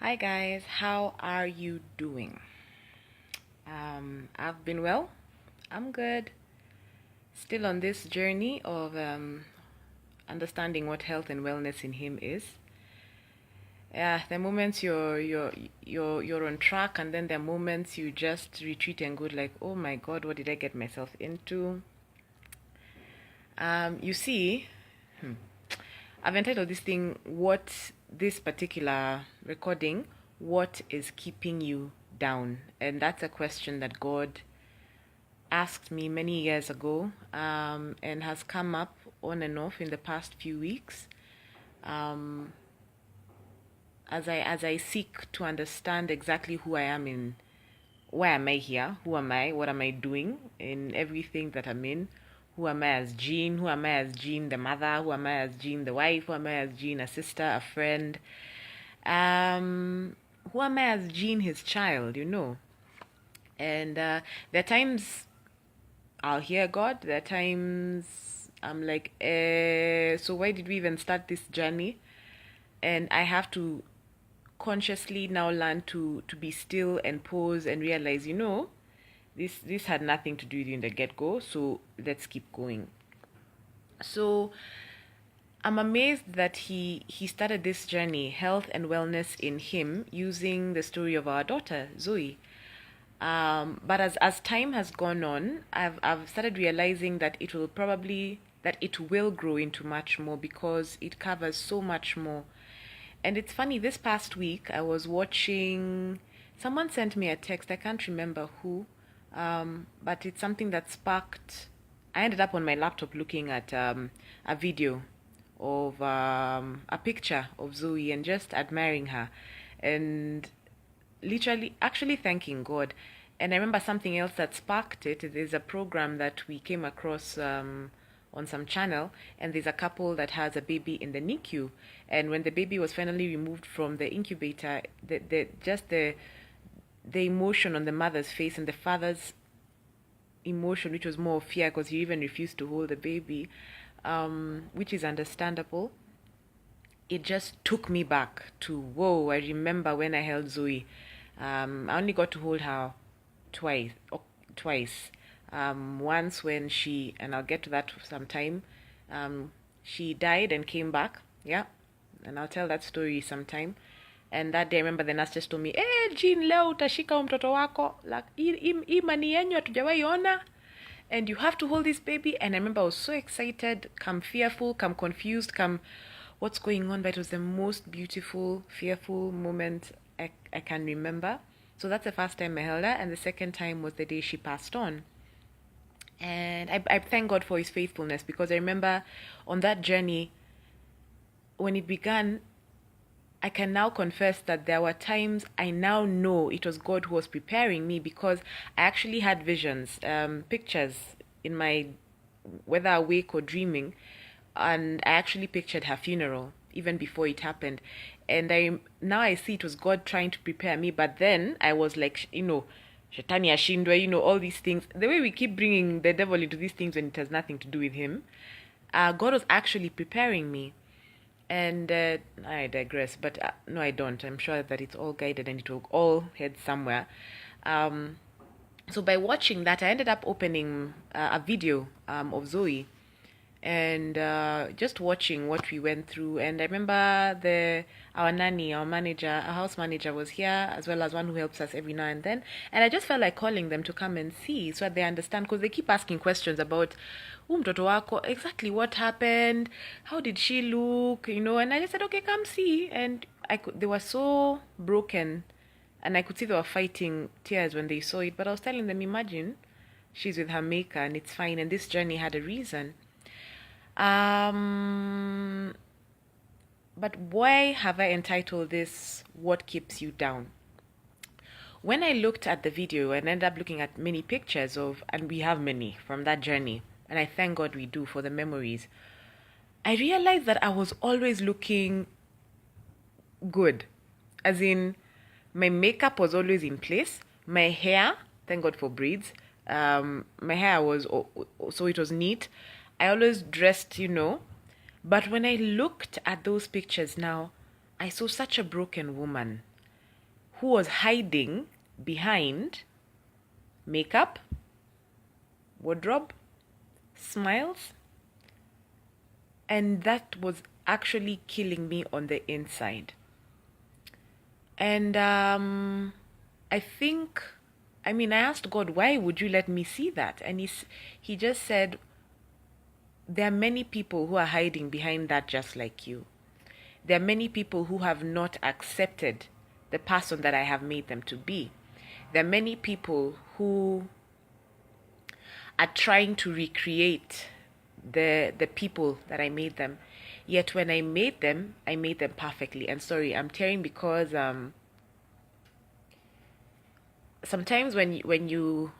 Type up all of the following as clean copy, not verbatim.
Hi guys, how are you doing? I've been well. I'm good. Still on this journey of understanding what health and wellness in Him is. Yeah, the moments you're on track, and then the moments you just retreat and go like, oh my God, what did I get myself into? You see, I've entitled this thing, what this particular recording, what is keeping you down? And that's a question that God asked me many years ago and has come up on and off in the past few weeks um, as I seek to understand exactly who I am in, why am I here, who am I, what am I doing in everything that I'm in. Who am I as Jean? Who am I as Jean the mother? Who am I as Jean the wife? Who am I as Jean a sister, a friend? Um, who am I as Jean his child? And there are times I'll hear God. There are times I'm like, so why did we even start this journey? And I have to consciously now learn to be still and pause and realize, this had nothing to do with you in the get go. So let's keep going. So I'm amazed that he started this journey, health and wellness in him, using the story of our daughter Zoe. But as time has gone on, I've started realizing that it will grow into much more because it covers so much more. And it's funny, this past week I was watching, someone sent me a text, I can't remember who, but it's something that sparked. I ended up on my laptop looking at a video of a picture of Zoe and just admiring her. And literally actually thanking God. And I remember something else that sparked it. There's a program that we came across on some channel, and there's a couple that has a baby in the NICU. And when the baby was finally removed from the incubator, the emotion on the mother's face and the father's emotion, which was more of fear because he even refused to hold the baby, which is understandable. It just took me back to, whoa, I remember when I held Zoe. I only got to hold her twice. Twice. Once when and I'll get to that sometime, she died and came back. Yeah. And I'll tell that story sometime. And that day I remember the nurse just told me, Jean, leo utashika mtoto wako. Like, hii mani yenyu hatujawahi ona. And you have to hold this baby. And I remember I was so excited, come fearful, come confused, come what's going on. But it was the most beautiful, fearful moment I can remember. So that's the first time I held her. And the second time was the day she passed on. And I thank God for his faithfulness because I remember on that journey, when it began, I can now confess that there were times I now know it was God who was preparing me because I actually had visions, pictures in my, whether awake or dreaming, and I actually pictured her funeral even before it happened. And I see it was God trying to prepare me, but then I was like, Shetani ashindwe, all these things. The way we keep bringing the devil into these things when it has nothing to do with him, God was actually preparing me. And I digress, but no, I don't. I'm sure that it's all guided and it will all head somewhere. Um, so by watching that, I ended up opening a video of Zoe and just watching what we went through. And I remember our nanny, our manager, our house manager was here, as well as one who helps us every now and then. And I just felt like calling them to come and see so that they understand, because they keep asking questions about mtoto wako, exactly what happened, how did she look, and I just said, okay, come see. And they were so broken, and I could see they were fighting tears when they saw it. But I was telling them, imagine she's with her maker and it's fine, and this journey had a reason. Um, but why have I entitled this What Keeps You Down? When I looked at the video and ended up looking at many pictures and we have many from that journey, and I thank God we do for the memories, I realized that I was always looking good. As in, my makeup was always in place. My hair, thank God for braids. My hair was, so it was neat. I always dressed. But when I looked at those pictures now, I saw such a broken woman. who was hiding behind makeup, wardrobe, smiles, and that was actually killing me on the inside. And I think, I asked God, why would you let me see that? And he just said, there are many people who are hiding behind that just like you. There are many people who have not accepted the person that I have made them to be. There are many people who are trying to recreate the people that I made them. Yet when I made them perfectly. And sorry, I'm tearing because sometimes when you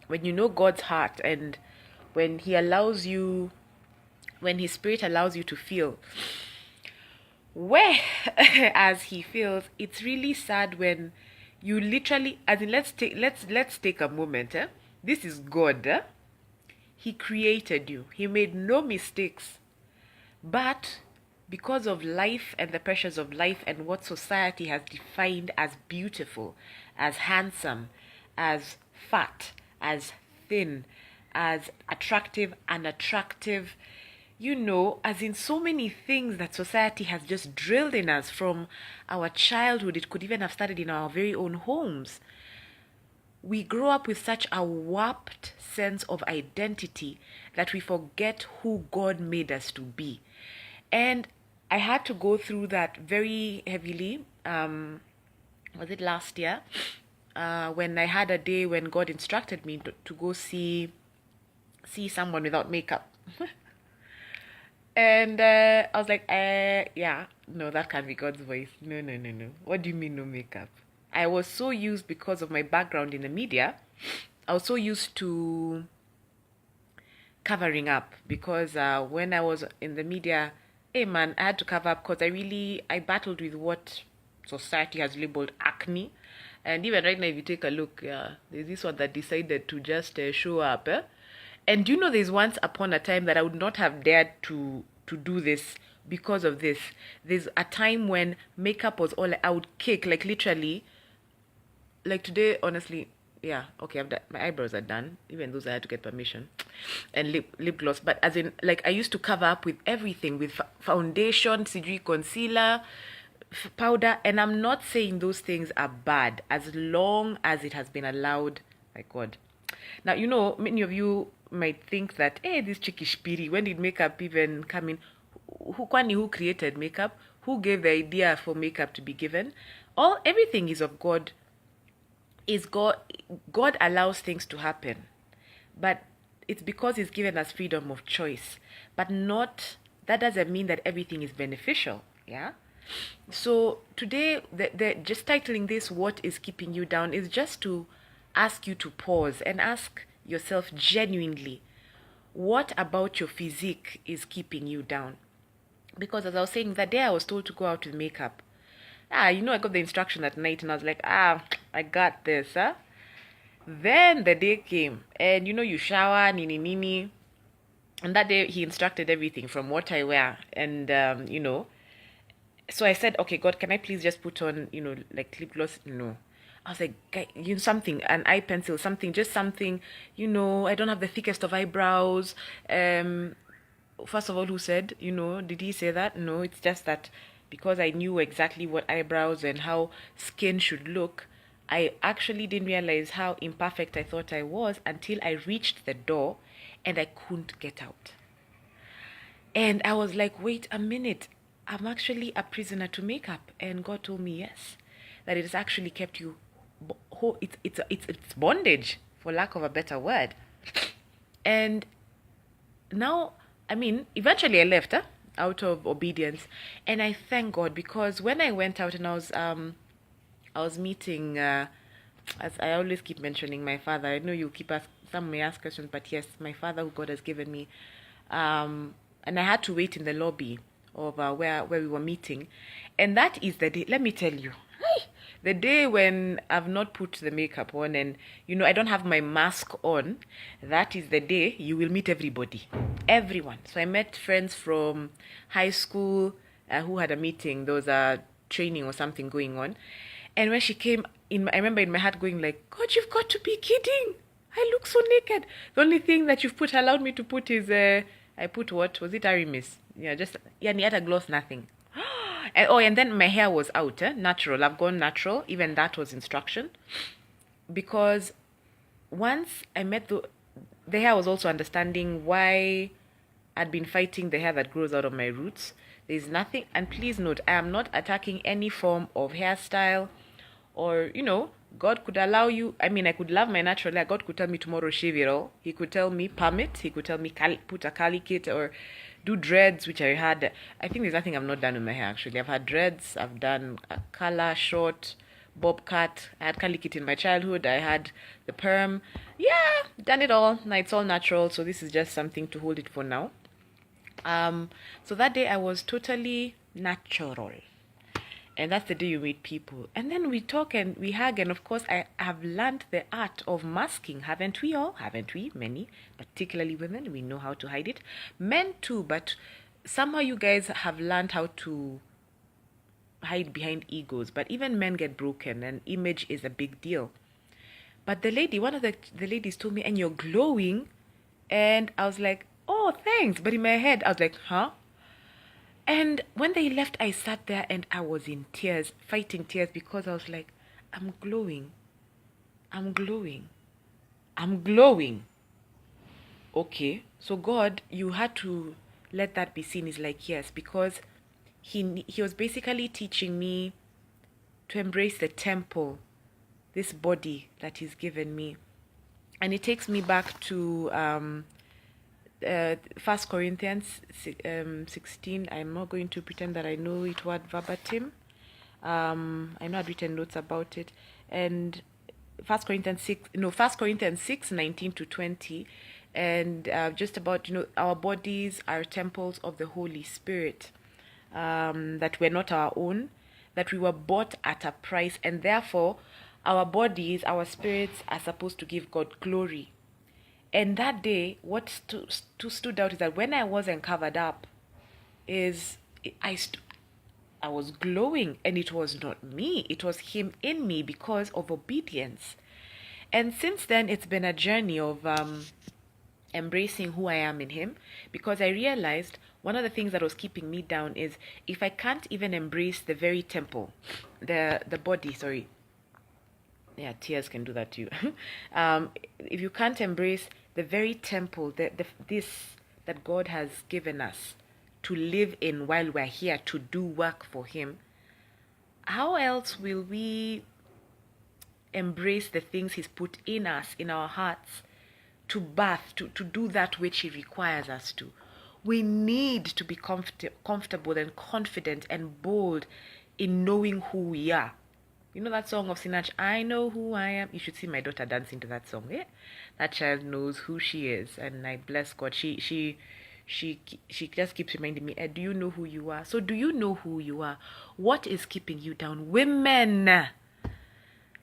know God's heart, and when His Spirit allows you to feel where as He feels, it's really sad when you literally, as in, let's take a moment. This is God. He created you. He made no mistakes. But because of life and the pressures of life and what society has defined as beautiful, as handsome, as fat, as thin, as attractive, unattractive, as in so many things that society has just drilled in us from our childhood. It could even have started in our very own homes. We grow up with such a warped sense of identity that we forget who God made us to be. And I had to go through that very heavily. Was it last year? When I had a day when God instructed me to go see someone without makeup. And I was like, yeah, no, that can't be God's voice. No. What do you mean no makeup? I was so used, because of my background in the media, I was so used to covering up, because when I was in the media, hey man, I had to cover up because I battled with what society has labeled acne. And even right now, if you take a look, there's this one that decided to just show up. And there's once upon a time that I would not have dared to do this because of this. There's a time when makeup was all I would kick, like literally. Like today, honestly, yeah, okay, my eyebrows are done, even those I had to get permission, and lip gloss. But as in, like, I used to cover up with everything, with foundation, CG concealer, powder, and I'm not saying those things are bad as long as it has been allowed by God. Now, many of you might think that, hey, this cheeky shpiri, when did makeup even come in? Who created makeup? Who gave the idea for makeup to be given? Everything is of God. God allows things to happen, but it's because He's given us freedom of choice. But that doesn't mean that everything is beneficial. Yeah. So today, just titling this "What is Keeping You Down" is just to ask you to pause and ask yourself genuinely, what about your physique is keeping you down? Because as I was saying, that day I was told to go out with makeup. I got the instruction at night, and I was like, I got this, huh? Then the day came, and you shower, nini. And that day he instructed everything from what I wear. And, so I said, okay, God, can I please just put on, like lip gloss? No. I was like, something, an eye pencil, something, just something, I don't have the thickest of eyebrows. First of all, who said, did he say that? No, it's just that because I knew exactly what eyebrows and how skin should look, I actually didn't realize how imperfect I thought I was until I reached the door and I couldn't get out. And I was like, wait a minute, I'm actually a prisoner to makeup. And God told me, yes, that it has actually kept you, it's bondage, for lack of a better word. And now, eventually I left, out of obedience, and I thank God, because when I went out and I was meeting, as I always keep mentioning, my father. I know you some may ask questions, but yes, my father, who God has given me, and I had to wait in the lobby of where we were meeting, and that is the day. Let me tell you, the day when I've not put the makeup on and I don't have my mask on, that is the day you will meet everybody, everyone. So I met friends from high school, who had a meeting. There was a training or something going on. And when she came in, I remember in my heart going like, God, you've got to be kidding. I look so naked. The only thing that you've allowed me to put is, I put what? Was it Arimis? Yeah, just, yeah, ni a gloss, nothing. And then my hair was out, natural. I've gone natural. Even that was instruction. Because once I met the hair was also understanding why I'd been fighting the hair that grows out of my roots. There's nothing, and please note, I am not attacking any form of hairstyle or, God could allow you. I mean, I could love my natural hair. God could tell me tomorrow, shave it all. He could tell me, perm it. He could tell me, put a curly kit or do dreads, which I had. I think there's nothing I've not done with my hair, actually. I've had dreads. I've done a color, short, bob cut. I had curly kit in my childhood. I had the perm. Yeah, done it all. Now it's all natural. So this is just something to hold it for now. So that day I was totally natural. And that's the day you meet people. And then we talk and we hug. And of course, I have learned the art of masking. Haven't we all? Haven't we? Many, particularly women. We know how to hide it. Men too, but somehow you guys have learned how to hide behind egos. But even men get broken and image is a big deal. But the lady, one of the ladies told me, and you're glowing. And I was like, oh, thanks. But in my head, I was like, huh? And when they left, I sat there and I was in tears, fighting tears, because I was like, I'm glowing. I'm glowing. I'm glowing. Okay, so God, you had to let that be seen. Is like, yes, because he was basically teaching me to embrace the temple, this body that he's given me. And it takes me back to 1 Corinthians 16. I'm not going to pretend that I know it word verbatim. I know I've written notes about it. And 1 Corinthians 6, 19 to 20. And just about, our bodies are temples of the Holy Spirit. That we're not our own. That we were bought at a price. And therefore, our bodies, our spirits are supposed to give God glory. And that day, what stood out is that when I wasn't covered up, I was glowing, and it was not me. It was him in me because of obedience. And since then, it's been a journey of embracing who I am in him, because I realized one of the things that was keeping me down is if I can't even embrace the very temple, the body, sorry. Yeah, tears can do that too. If you can't embrace the very temple, this that God has given us to live in while we're here to do work for him, how else will we embrace the things he's put in us, in our hearts, to birth, to do that which he requires us to? We need to be comfortable and confident and bold in knowing who we are. You know that song of Sinach, I know who I am? You should see my daughter dancing to that song. Yeah? That child knows who she is, and I bless God. She just keeps reminding me, do you know who you are? So do you know who you are? What is keeping you down? Women,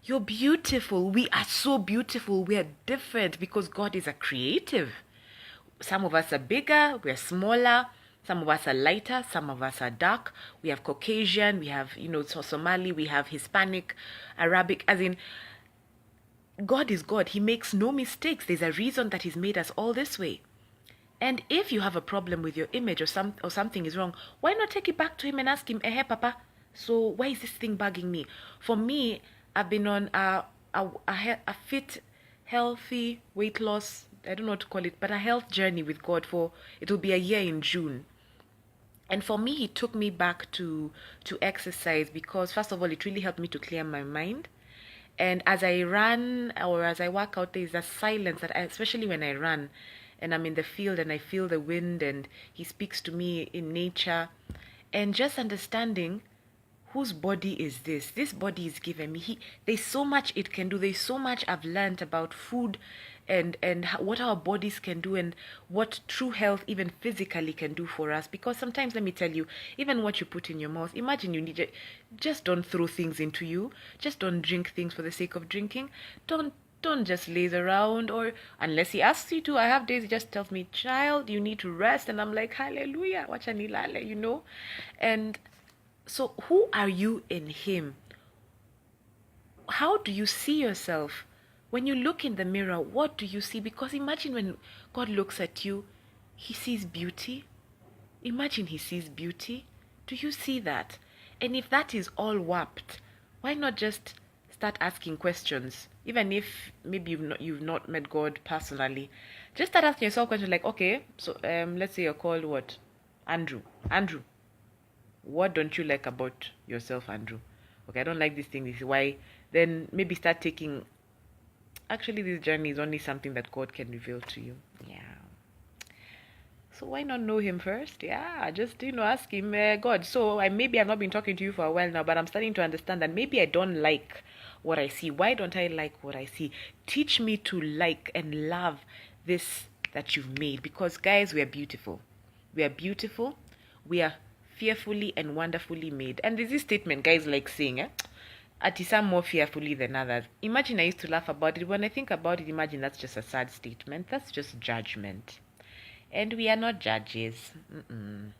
you're beautiful. We are so beautiful. We are different because God is a creative. Some of us are bigger, we're smaller. Some of us are lighter, some of us are dark. We have Caucasian, we have, Somali, we have Hispanic, Arabic. As in, God is God. He makes no mistakes. There's a reason that he's made us all this way. And if you have a problem with your image or something is wrong, why not take it back to him and ask him, hey, Papa, so why is this thing bugging me? For me, I've been on a fit, healthy weight loss, I don't know what to call it, but a health journey with God it'll be a year in June. And for me, he took me back to exercise because, first of all, it really helped me to clear my mind. And as I run or as I work out, there's a silence especially when I run and I'm in the field and I feel the wind and he speaks to me in nature. And just understanding whose body is this? This body is given me. There's so much it can do. There's so much I've learned about food and what our bodies can do and what true health even physically can do for us. Because sometimes, let me tell you, even what you put in your mouth, imagine you need it. Just don't throw things into you. Just don't drink things for the sake of drinking. Don't Don't just laze around, or unless he asks you to. I have days he just tells me, child, you need to rest. And I'm like, hallelujah, wacha nilale, you know? And so who are you in him? How do you see yourself? When you look in the mirror, what do you see? Because imagine when God looks at you, he sees beauty. Imagine he sees beauty. Do you see that? And if that is all warped, why not just start asking questions? Even if maybe you've not met God personally, just start asking yourself questions like, okay, so let's say you're called what? Andrew. Andrew, what don't you like about yourself, Andrew? Okay, I don't like this thing. This is why. Then maybe start taking. Actually, this journey is only something that God can reveal to you. Yeah. So why not know him first? Yeah, just ask him, God. So maybe I've not been talking to you for a while now, but I'm starting to understand that maybe I don't like what I see. Why don't I like what I see? Teach me to like and love this that you've made, because guys, we are beautiful. We are beautiful. We are fearfully and wonderfully made. And there's this statement guys like saying, at some more fearfully than others. Imagine I used to laugh about it. When I think about it, imagine that's just a sad statement. That's just judgment. And we are not judges. And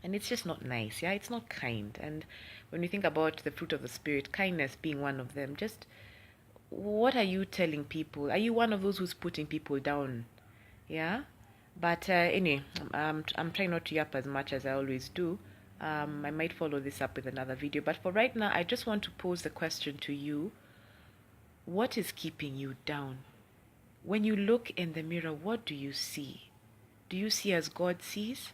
it's just not nice. Yeah, it's not kind. And when you think about the fruit of the Spirit, kindness being one of them, just what are you telling people? Are you one of those who's putting people down? Yeah. But anyway, I'm trying not to yap as much as I always do. I might follow this up with another video. But for right now, I just want to pose the question to you. What is keeping you down? When you look in the mirror, what do you see? Do you see as God sees?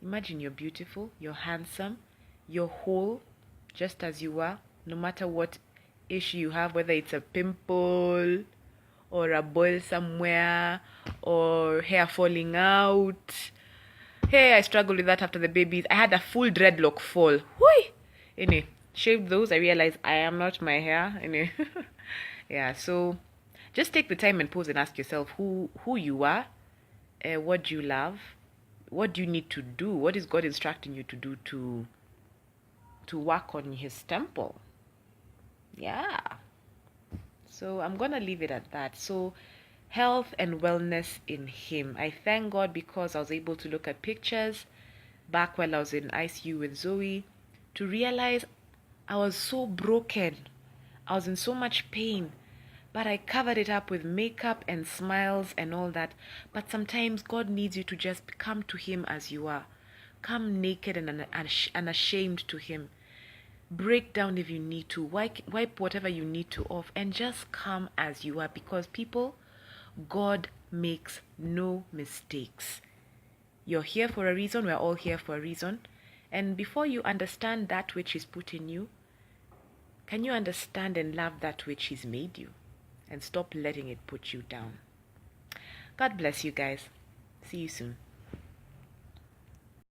Imagine you're beautiful, you're handsome, you're whole, just as you are, no matter what issue you have, whether it's a pimple or a boil somewhere or hair falling out. Hey, I struggled with that after the babies. I had a full dreadlock fall. Whee! Anyway, shaved those. I realized I am not my hair. Anyway, yeah. So just take the time and pause and ask yourself who you are. What do you love? What do you need to do? What is God instructing you to do to work on his temple? Yeah. So I'm gonna leave it at that. So health and wellness in him. I thank God because I was able to look at pictures back while I was in ICU with Zoe to realize I was so broken. I was in so much pain. But I covered it up with makeup and smiles and all that. But sometimes God needs you to just come to him as you are. Come naked and unashamed to him. Break down if you need to. Wipe whatever you need to off. And just come as you are. Because people, God makes no mistakes. You're here for a reason. We're all here for a reason. And before you understand that which is put in you, can you understand and love that which he's made you? And stop letting it put you down. God bless you guys. See you soon.